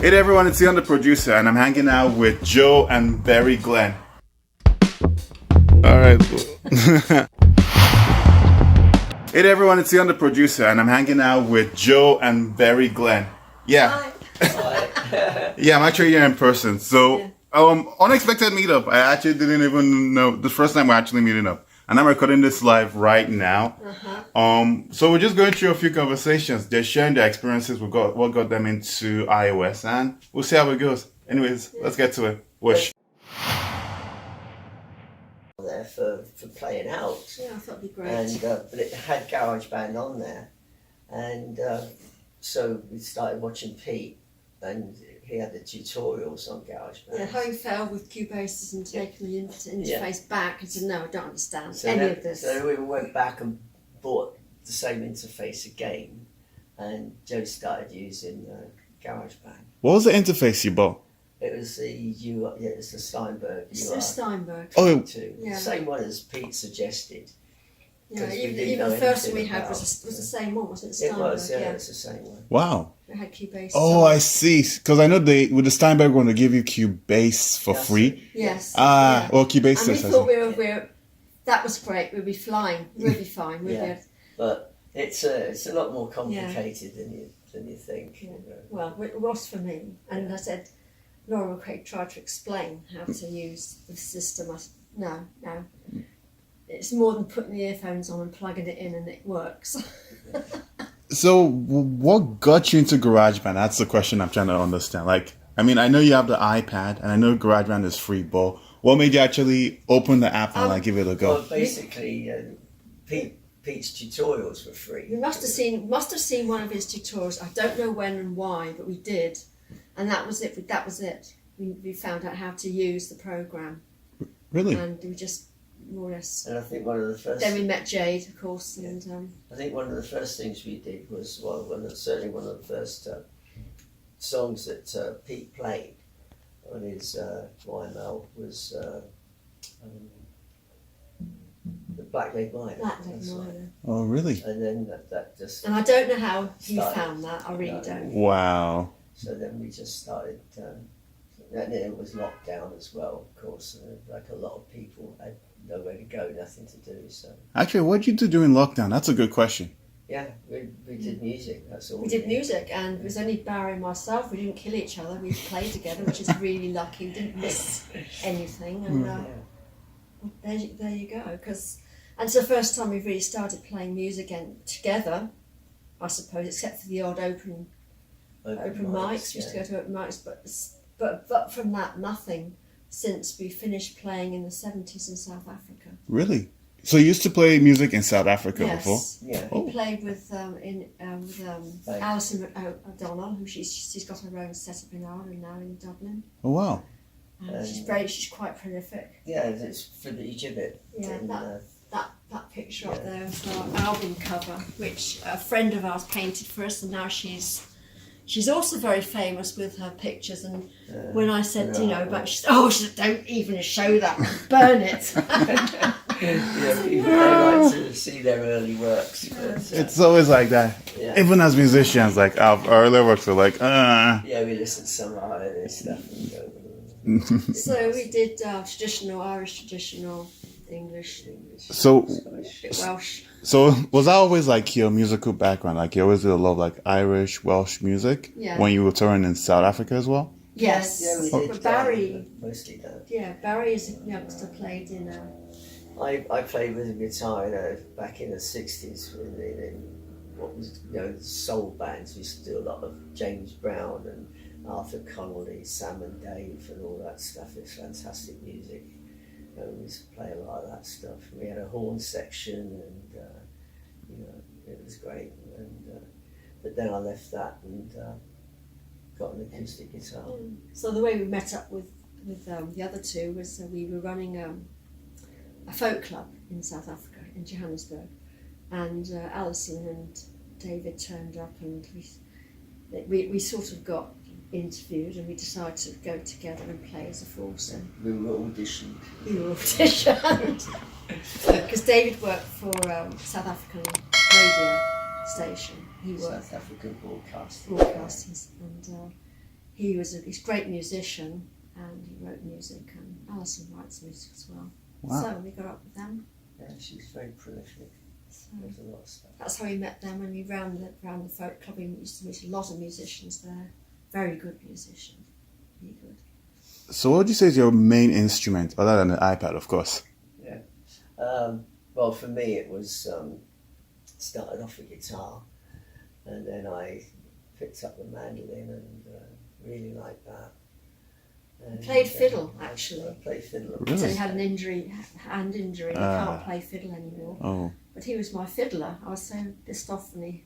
Hey there everyone, it's Ian the producer, and I'm hanging out with Joe and Barrie Glenn. Alright. Hey there everyone, it's Ian the producer, and I'm hanging out with Joe and Barrie Glenn. Yeah. Hi. Yeah, I'm actually here in person. So, unexpected meetup. I actually didn't even know the first time we're actually meeting up. And I'm recording this live right now. So we're just going through a few conversations. They're sharing their experiences with what got them into iOS, and we'll see how it goes. Anyways, let's get to it. Wish. There for playing out. Yeah, I thought it'd be great. And but it had Garageband on there, and so we started watching Pete, and he had the tutorials on Garageband. Yeah, how he fell with Cubase and taking the interface back and said, no, I don't understand of this. So we went back and bought the same interface again, and Joe started using Garageband. What was the interface you bought? It was it's the Steinberg. It's the Steinberg. Oh, yeah. Same one as Pete suggested. Yeah, even the first one we had was the same one, wasn't it? Steinberg, it was, yeah, it's the same one. Wow. It had Cubase. Oh, I see. Because I know with the Steinberg one, they give you Cubase for free. Yes. Or Cubase. And we thought that was great. We'd be flying. We'd be fine. But it's a lot more complicated than you think. Yeah. Well, it was for me. And I said, Laura McCraig tried to explain how to use the system. I said, no. It's more than putting the earphones on and plugging it in and it works. So what got you into GarageBand? That's the question I'm trying to understand. Like, I mean, I know you have the iPad and I know GarageBand is free, but what made you actually open the app and give it a go? Well, basically, Pete's tutorials were free. We must have seen one of his tutorials. I don't know when and why, but we did. And that was it. We found out how to use the program. Really? And we just more or less. And I think one of the first. Then we met Jade, of course, and. I think one of the first things we did was certainly one of the first songs that Pete played on his YML was the Black Leg Minor. Black Leg Minor. Oh, really? And then that just. And I don't know how you found that. I really don't. Wow. So then we just started. And then it was lockdown as well, of course. Like a lot of people had nowhere to go, nothing to do. So actually, what did you do during lockdown? That's a good question. Yeah, we did music. That's all. We did music, and it was only Barrie and myself. We didn't kill each other. We played together, which is really lucky. We didn't miss anything, and there you go. And it's the first time we've really started playing music together, I suppose, except for the odd open mics. We used to go to open mics, but from that, nothing since we finished playing in the 70s in South Africa. Really? So you used to play music in South Africa before? Yeah. We played with Alison O'Donnell, who she's got her own setup in Ireland now in Dublin. Oh wow! She's quite prolific. Yeah, it's for the exhibit. Yeah, that picture up there is our album cover, which a friend of ours painted for us, and now she's also very famous with her pictures. And when I said, but she said, don't even show that, burn it. People like to see their early works. But, it's always like that. Yeah. Even as musicians, like our earlier works are like, Yeah, we listen to some Irish stuff. So we did traditional, Irish traditional, English. So, Welsh. So was that always like your musical background? Like you always did a lot of like Irish, Welsh music when you were touring in South Africa as well? Yes. Yeah, we did. But Barrie mostly that. Yeah, Barrie is a youngster played in. I played with a guitar back in the 60s in what was soul bands. We used to do a lot of James Brown and Arthur Connolly, Sam and Dave, and all that stuff. It's fantastic music. We used to play a lot of that stuff. We had a horn section, and it was great. And but then I left that and got an acoustic guitar. So the way we met up with the other two was we were running a folk club in South Africa, in Johannesburg, and Alison and David turned up, and we sort of got interviewed, and we decided to go together and play as a foursome. We were auditioned. Because David worked for South African radio station. He worked South African broadcasting. and he's a great musician, and he wrote music, and Alison writes music as well. Wow. So we got up with them. Yeah, she's very prolific. So There's a lot of stuff. that's how we met them, and we round the folk club. We used to meet a lot of musicians there. Very good musicians. Really good. So what would you say is your main instrument, other than the iPad, of course? Yeah. Well, for me, it was started off with guitar, and then I picked up the mandolin and really liked that. And, Played fiddle, actually. I played fiddle. Really? So he had an injury, hand injury. He can't play fiddle anymore. Oh. But he was my fiddler. I was so pissed off when he.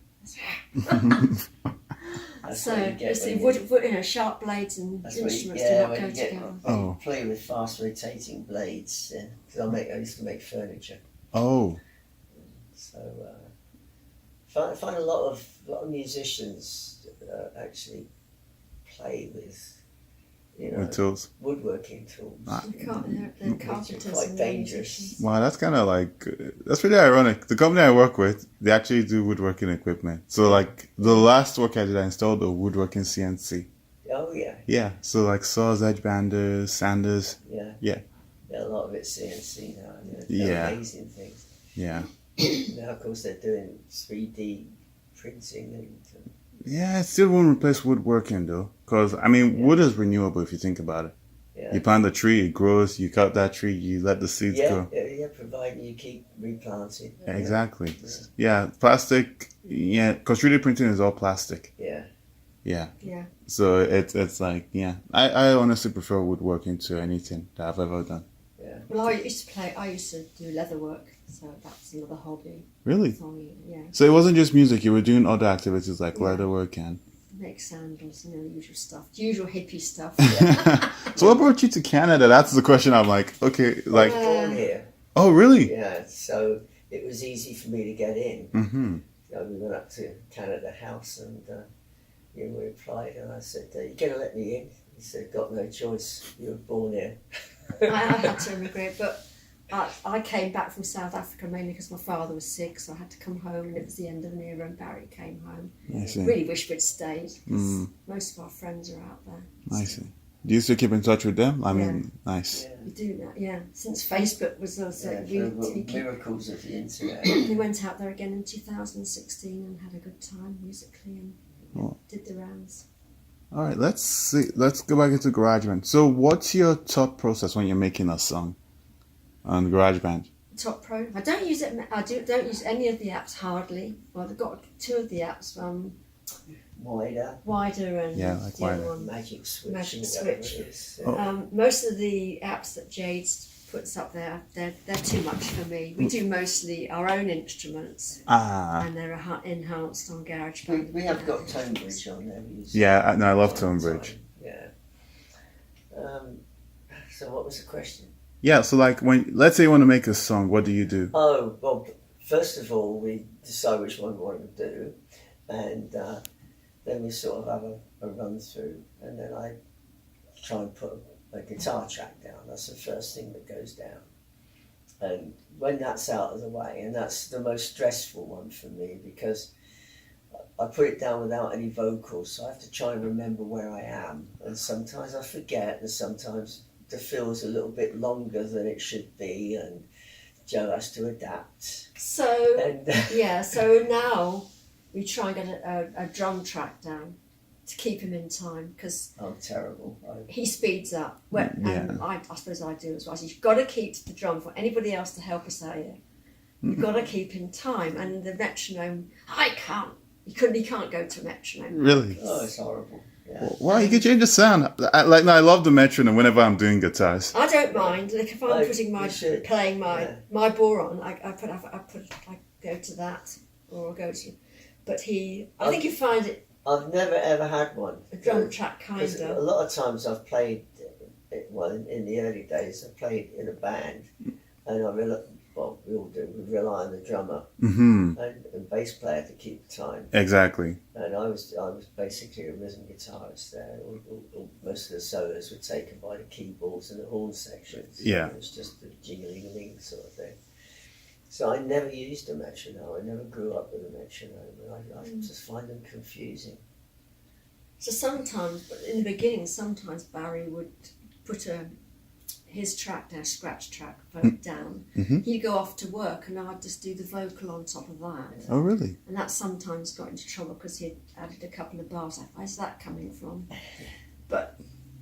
That's So what you get you see, when you- sharp blades and That's what you- instruments yeah, do not when go you get- together. Oh. play with fast rotating blades. Because I used to make furniture. Oh. So I find a lot of musicians actually play with, With tools. woodworking tools. Ah. They're carpenters quite and they're dangerous. musicians. Wow, that's kind of like, that's really ironic. The company I work with, they actually do woodworking equipment. So like the last work I did, I installed a woodworking CNC. Oh yeah, Yeah, so like saws, edge banders, sanders. yeah. Yeah. Yeah, a lot of it's CNC now. They're Yeah. amazing things. Yeah. Now, of course, they're doing 3D printing and. Yeah, it still won't replace woodworking though. Because, I mean, wood is renewable if you think about it. Yeah. You plant a tree, it grows, you cut that tree, you let the seeds grow. Yeah, providing you keep replanting. Exactly. Yeah, plastic, yeah, because 3D printing is all plastic. Yeah. Yeah. Yeah. So it's like, yeah. I honestly prefer woodworking to anything that I've ever done. Yeah. Well, I used to do leather work, so that's another hobby. Really? So, yeah, So it wasn't just music, you were doing other activities like Yeah. leatherwork and... make sandals, the usual stuff, the usual hippie stuff. So what brought you to Canada? That's the question I'm like, okay, like... I was born here. Oh, really? Yeah, so it was easy for me to get in. Mm-hmm. We went up to Canada House and we applied, and I said, "You're going to let me in?" He said, "Got no choice. You were born here." I had to immigrate, but I came back from South Africa mainly because my father was sick, so I had to come home, and it was the end of an era, and Barrie came home. I see. Really wish we'd stayed, 'cause Mm. most of our friends are out there. I see. Do you still keep in touch with them? I mean, nice. Yeah. We do that, yeah. Since Facebook was also, Yeah, we keep, miracles of the internet. we went out there again in 2016 and had a good time musically and Oh. did the rounds. All right, let's see. Let's go back into GarageBand. So what's your thought process when you're making a song on GarageBand? Top Pro. I don't use it. Don't use any of the apps hardly. Well, I've got two of the apps. Wider and Yeah, like the other Wider. one. Magic Switch. Magic or whatever Switch. it is. Oh. Most of the apps that Jade puts up there, they're too much for me. We do mostly our own instruments, Ah, and they're enhanced on GarageBand. We have got Tonebridge on there. We use yeah. I love all the Tonebridge. time. Yeah. So what was the question? Yeah. So like when, let's say you want to make a song, what do you do? Oh, well, first of all, we decide which one we want to do, and then we sort of have a run through, and then I try and put a guitar track down. That's the first thing that goes down. And when that's out of the way, and that's the most stressful one for me because I put it down without any vocals, so I have to try and remember where I am. And sometimes I forget, and sometimes the fill's a little bit longer than it should be, and Joe has to adapt. So And yeah, so now we try and get a drum track down to keep him in time because I'm terrible. he speeds up. Well, Yeah. and I suppose I do as well. So you've got to keep to the drum for anybody else to help us out here. You've got to keep in time, and the metronome. I can't. He can't go to a metronome. Really? Oh, it's horrible. Yeah. Well, you can change the sound. I love the metronome whenever I'm doing guitars. I don't mind. Like if I'm Like, putting you should. playing my Yeah. my bore on, I go to that or I go to. But I think you find it I've never ever had one. a drum track kind Because a of. lot of times I've played, in the early days, I played in a band, and we all do, we rely on the drummer Mm-hmm. and bass player to keep time. Exactly. And I was basically a rhythm guitarist there. Most of the solos were taken by the keyboards and the horn sections. Yeah. It was just the jingling sort of thing. So I never used a metronome. I never grew up with a metronome. And I just find them confusing. So sometimes, in the beginning, sometimes Barrie would put his track down, scratch track, down. He'd go off to work and I'd just do the vocal on top of that. Oh, really? And that sometimes got into trouble because he'd added a couple of bars. Like, where's that coming from? But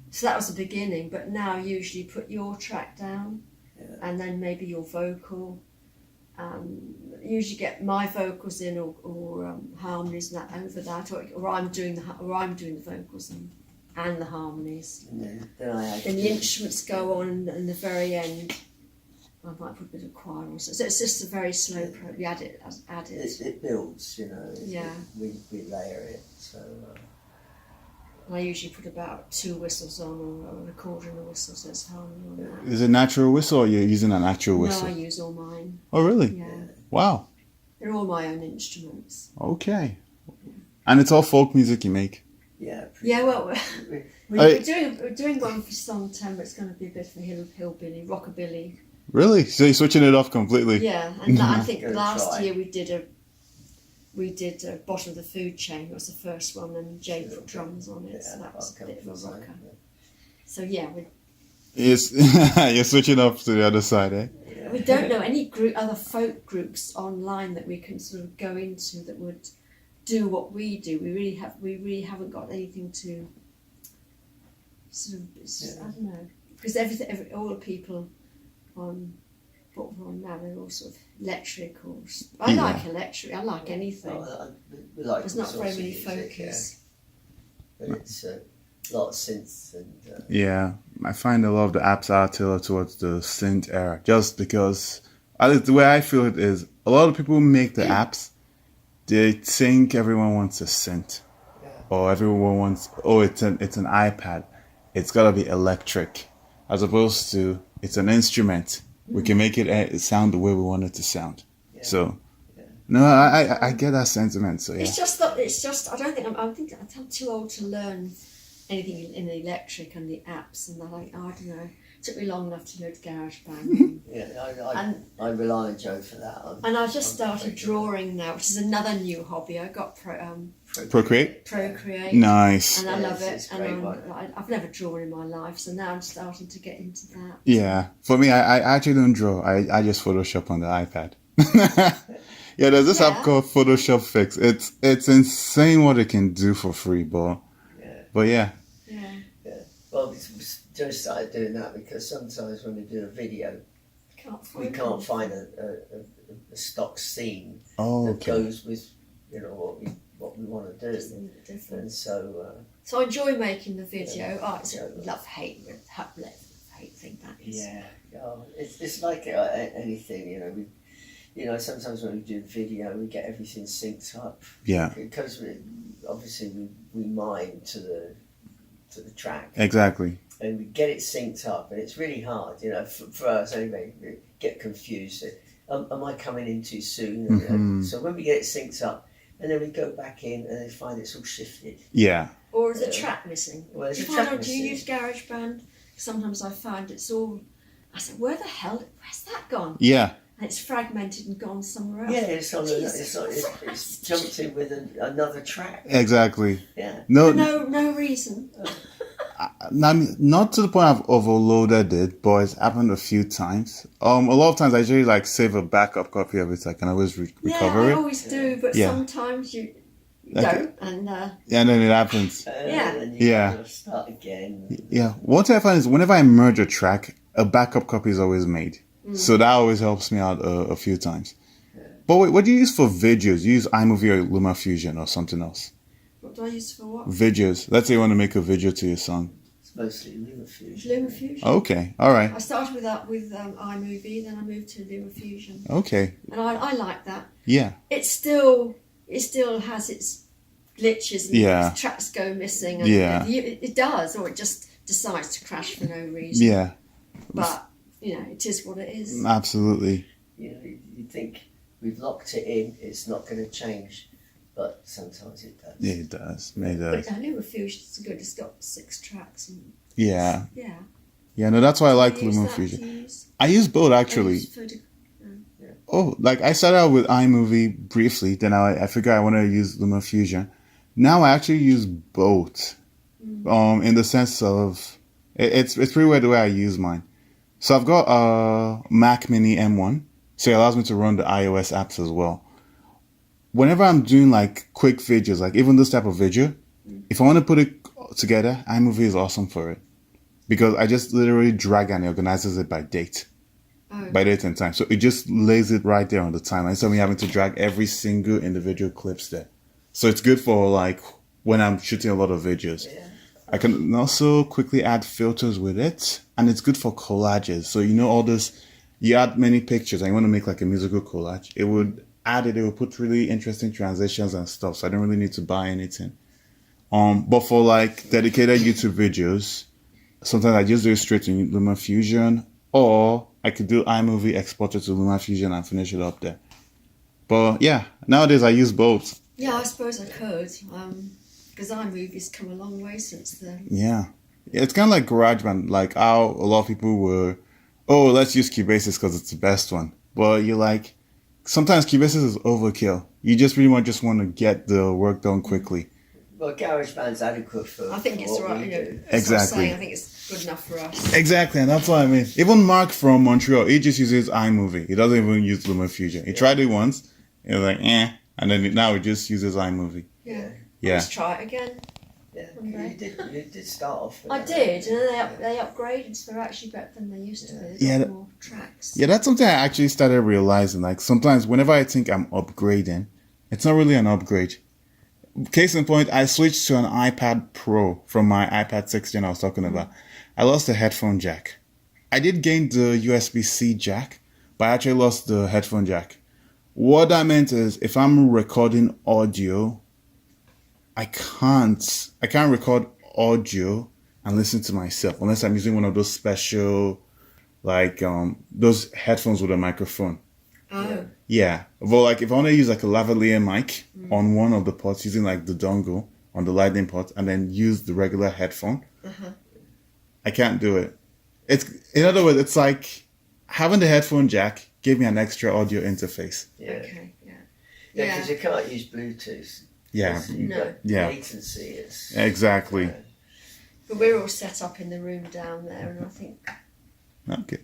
so that was the beginning. But now usually put your track down, and then maybe your vocal. Usually get my vocals in or harmonies and that over that, or I'm doing the vocals and the harmonies. And then Then the instruments go on, and at the very end, I might put a bit of choir or so. So it's just a very slow process. We add it. it builds, you know. Yeah. We layer it. So. And I usually put about 2 whistles on, or an accordion or whistle, so it's harmony on that. Is it natural whistle or you're using an actual whistle? No, I use all mine. Oh, really? Yeah. Wow. They're all my own instruments. Okay. And it's all folk music you make? Yeah. Yeah, well, we're doing one for Song 10, but it's going to be a bit of a hillbilly, rockabilly. Really? So you're switching it off completely? Yeah, and I think Gonna last try. year we did a Bottom of the Food Chain. It was the first one, and Jay put drums on it, so that was a bit of a rocker. So yeah, Yes. You're switching up to the other side, eh? we don't know any other folk groups online that we can sort of go into that would do what we do. We really haven't got anything to sort of, I don't know, because all the people on what we're on now, they're all sort of electric or. I like electric. I like anything. We like There's not all very sorts of many music, folkies. But it's a lot of synths and. Yeah, I find a lot of the apps are tailored towards the synth era, just because at least the way I feel it is a lot of people who make the apps, they think everyone wants a synth, or everyone wants it's an iPad, it's gotta be electric, as opposed to it's an instrument. We can make it sound the way we want it to sound. Yeah. So. No, I get that sentiment. So yeah. It's just that I don't think I'm too old to learn anything in the electric and the apps and that. I don't know. It took me long enough to go to Garageband. I rely on Joe for that. And I just started drawing now, which is another new hobby. I got Procreate. Procreate. Nice. And I love it. It's a great one. I've never drawn in my life, so now I'm starting to get into that. Yeah, for me, I actually don't draw. I just Photoshop on the iPad. Yeah, there's this app called Photoshop Fix. It's insane what it can do for free, but yeah. Well, Joe started doing that because sometimes when we do a video, we can't find a stock scene that goes with what we want to do, and so. So I enjoy making the video. It's a love-hate thing that is. Yeah, it's like anything, sometimes when we do video, we get everything synced up. Yeah. Because we mime to the track. Exactly. And we get it synced up, and it's really hard, for us anyway. We get confused. Am I coming in too soon? Mm-hmm. So when we get it synced up, and then we go back in and then find it's all shifted. Yeah. Or is a track missing? Well, there's a Do track you missing. use Garageband? Sometimes I find it's all. I said, where's that gone? Yeah. And it's fragmented and gone somewhere else. Yeah, it's jumped in with another track. Exactly. Yeah. No reason. Not to the point I've overloaded it, but it's happened a few times. A lot of times I usually save a backup copy of it so I can always recover I it. always do, but sometimes you don't, and and then it happens. And you gotta start again. Yeah. One thing I find is whenever I merge a track, a backup copy is always made. So that always helps me out a few times. But wait, what do you use for videos? You use iMovie or LumaFusion or something else? What do I use for what? Videos. Let's say you want to make a video to your song. It's mostly LumaFusion. LumaFusion. Okay, all right. I started with iMovie, then I moved to LumaFusion. Okay. And I like that. Yeah. It still has its glitches and tracks go missing. And it does, or it just decides to crash for no reason. Yeah. But it is what it is. Absolutely. You think we've locked it in, it's not going to change, but sometimes it does. Yeah, it does. It does. But LumaFusion's good. It's got 6 tracks. And Yeah. Yeah. Yeah, no, that's why I like Do you use that? LumaFusion. Do you use- I use both actually. I use I started out with iMovie briefly, then I figured I wanted to use LumaFusion. Now I actually use both. In the sense of it's pretty weird the way I use mine. So I've got a Mac Mini M1, so it allows me to run the iOS apps as well. Whenever I'm doing like quick videos, like even this type of video, if I want to put it together, iMovie is awesome for it. Because I just literally drag and it organizes it by date. By date and time. So it just lays it right there on the timeline. Instead of me having to drag every single individual clips there. So it's good for like when I'm shooting a lot of videos. Yeah. I can also quickly add filters with it. And it's good for collages. So you know all this, you add many pictures and you want to make like a musical collage. It would put really interesting transitions and stuff. So I don't really need to buy anything. But for like dedicated YouTube videos, sometimes I just do it straight in LumaFusion, or I could do iMovie, export it to LumaFusion and finish it up there. But yeah, nowadays I use both. Yeah, I suppose I could. Because iMovie's come a long way since then. Yeah. It's kind of like GarageBand, like how a lot of people were, oh, let's use Cubase because it's the best one. But you're like, sometimes Cubase is overkill. You just really much just want to get the work done quickly. Well, GarageBand's adequate for I think it's what right, we you know. do. That's what I'm Exactly. saying. I think it's good enough for us. Exactly, and that's what I mean. Even Mark from Montreal, he just uses iMovie. He doesn't even use LumaFusion. He tried it once, he was like, and then now he just uses iMovie. Yeah. Yeah. Let's try it again. Yeah, Okay. you did start off with I that. did, and then they upgraded, so they're actually better than they used to be. There's Yeah, a lot more tracks. Yeah, that's something I actually started realizing. Like sometimes whenever I think I'm upgrading, it's not really an upgrade. Case in point, I switched to an iPad Pro from my iPad 16 I was talking about. I lost the headphone jack. I did gain the USB-C jack, but I actually lost the headphone jack. What that meant is if I'm recording audio, I can't record audio and listen to myself unless I'm using one of those special, like those headphones with a microphone. Oh. Yeah, but like if I want to use like a lavalier mic on one of the ports using like the dongle on the lightning port and then use the regular headphone, I can't do it. It's in other words, it's like having the headphone jack gave me an extra audio interface. Yeah. Okay, yeah. Yeah, because you can't use Bluetooth. Yeah, You've No. got Yeah. latency. It's, exactly. But we're all set up in the room down there, and I think Okay,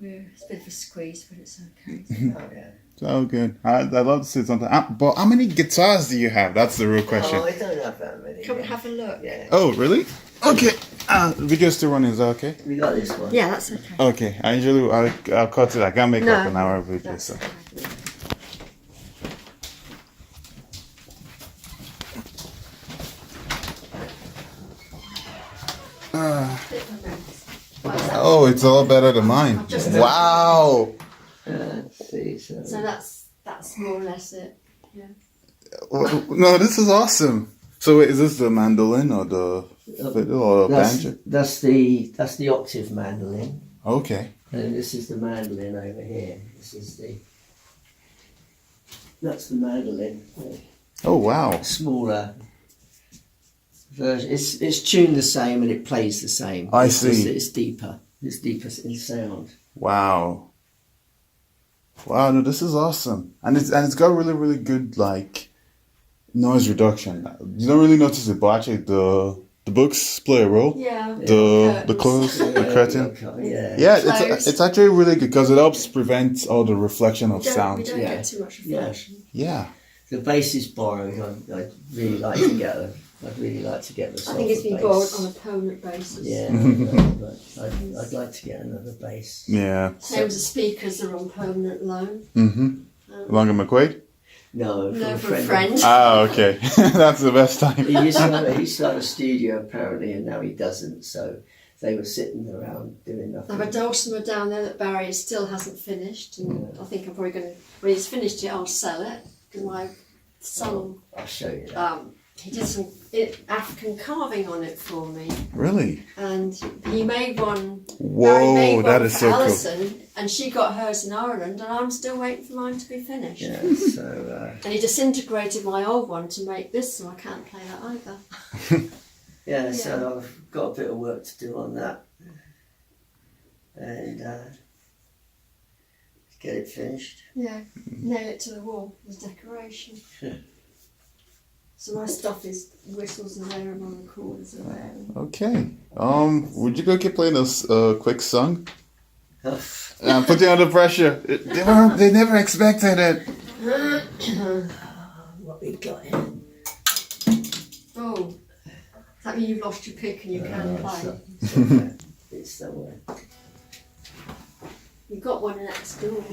it's a bit of a squeeze, but it's okay. oh, yeah. so good. I'd love to see something. But how many guitars do you have? That's the real question. Oh, I don't have that many. Come and have a look. Yeah. Oh, really? Okay. Video's still running. Is that okay? We got this one. Yeah, that's okay. Okay. I'll cut it. I can't make up an hour of video. That's So. okay. Oh, it's all better than mine. Wow. Let's see, so So that's more or less it. No, this is awesome. So wait, is this the mandolin or the fiddle or the banjo? that's the octave mandolin, Okay. and this is the mandolin over here. That's the mandolin. Oh wow. Smaller version. It's tuned the same and it plays the same. I It's just see. that it's deeper. It's deeper in sound. Wow. Wow, no, this is awesome. And it's got really, really good like noise reduction. You don't really notice it, but actually the books play a role. Yeah. The clothes, the curtain. Yeah. Yeah, Clothes. it's actually really good because it helps prevent all the reflection of We sound. don't Yeah. get too much reflection. Yeah. The bass is borrowed. I'd really like to get the. I'd really like to get the. I think it's been sulfur borrowed bass. on a permanent basis. Yeah, but I'd like to get another bass. Yeah. Same as the speakers are on permanent loan. Longer McQuaid? No, No, from for a friend. Ah, okay. That's the best time. He used to have a studio apparently, and now he doesn't. So they were sitting around doing I have a nothing. dulcimer down there that Barrie still hasn't finished, and I think I'm probably going to. When he's finished it, I'll sell it because my son, I'll show you that. he did some African carving on it for me, Really? and he made one. Whoa, Barrie made one that is for so cool. Alison, and she got hers in Ireland, and I'm still waiting for mine to be finished. Yeah, so And he disintegrated my old one to make this, so I can't play that either. so I've got a bit of work to do on that, and get it finished. Yeah, nail it to the wall as decoration. So my stuff is whistles and there and my recorders are there. Okay. Would you go keep playing a quick song? Put you under pressure. They never expected it. What we got here? Oh, does that mean you've lost your pick and you can't play? It's somewhere. You've got one next door.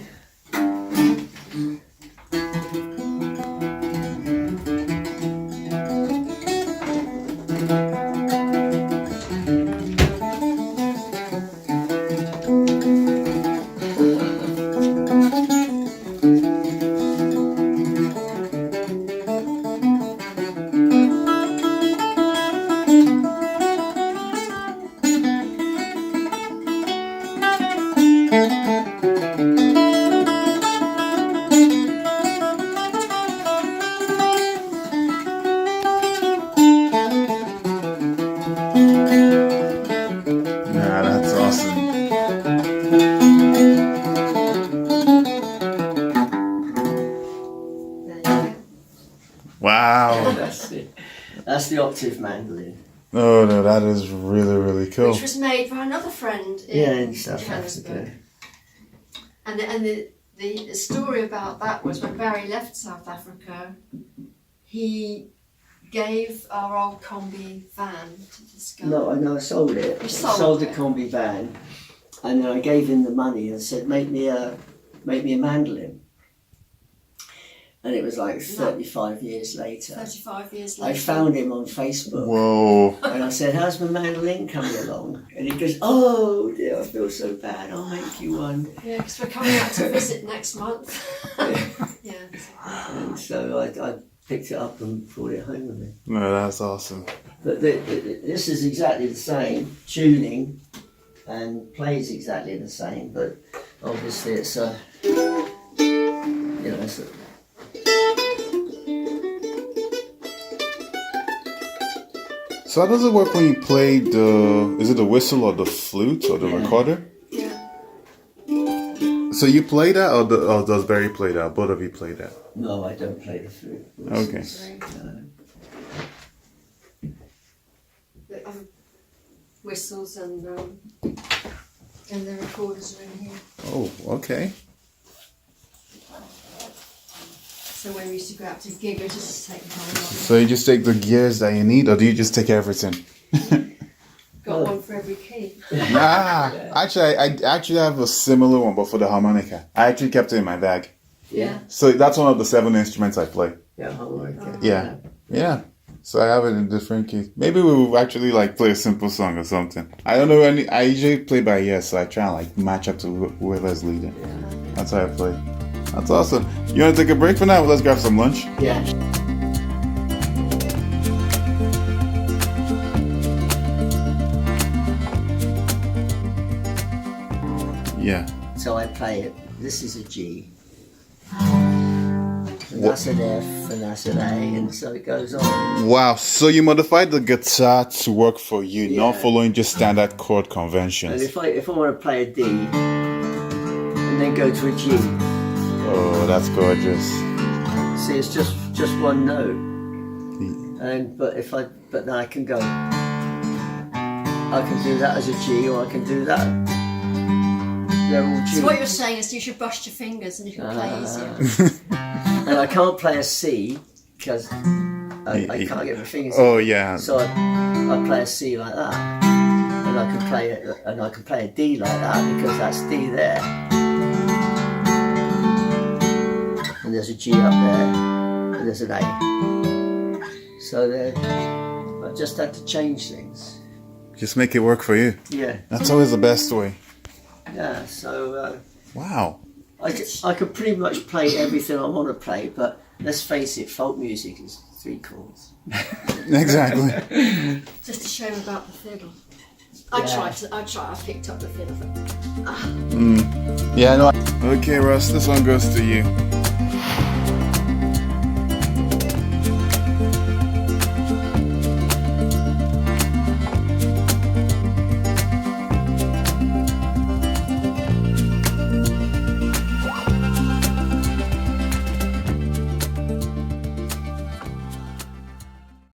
Yeah, that's awesome. There you go. Wow. That's it. That's the octave mandolin. Oh no, that is really, really cool. Which was made by another friend In South Johannesburg. Africa. And the story about that was when Barrie left South Africa, he gave our old combi van to this guy. No, I know. I sold it. You I sold sold the it. combi van, and then I gave him the money and said, "Make me a mandolin." And it was like 35 years later. 35 years later. I found him on Facebook. Whoa. And I said, "How's my mandolin coming along?" And he goes, "Oh dear, I feel so bad. I'll make you one." Yeah, because we're coming out to visit next month. Yeah. And so I picked it up and brought it home with me. No, that's awesome. But this is exactly the same tuning, and plays exactly the same. But obviously, it's a, it's a. So how does it work when you play is it the whistle or the flute or the recorder? Yeah. So you play that or does Barrie play that? Both of you play that? No, I don't play the flute. Okay. The, whistles and the recorders are in here. Oh, okay. So when we used to go out to gig, I just take the whole lot. So you just take the gears that you need, or do you just take everything? Got one for every key. Actually, I actually have a similar one, but for the harmonica. I actually kept it in my bag. Yeah. So that's one of the 7 instruments I play. Yeah, harmonica. Yeah. So I have it in different keys. Maybe we will actually play a simple song or something. I don't know any. I usually play by ear, so I try and match up to whoever's leading. That's how I play. That's awesome. You want to take a break for now? Let's grab some lunch. Yeah. Yeah. So I play it. This is a G. And that's an F, and that's an A, and so it goes on. Wow. So you modified the guitar to work for you, not following just standard chord And conventions. if I want to play a D, and then go to a G, Oh, that's gorgeous. see, it's just one note. And but then I can go. I can do that as a G, or I can do that. They're all G. So what you're saying is you should bust your fingers and you can play easier. And I can't play a C because I can't get my fingers. Oh yeah. So I play a C like that, and I can play a D like that because that's D there, and there's a G up there, and there's an A. So I just had to change things. Just make it work for you. Yeah, That's always the best way. yeah. So Wow. I could pretty much play everything I want to play, but let's face it, folk music is 3 chords. Exactly. Just a shame about the fiddle. I picked up the fiddle. Yeah, no. Okay, Russ, this one goes to you.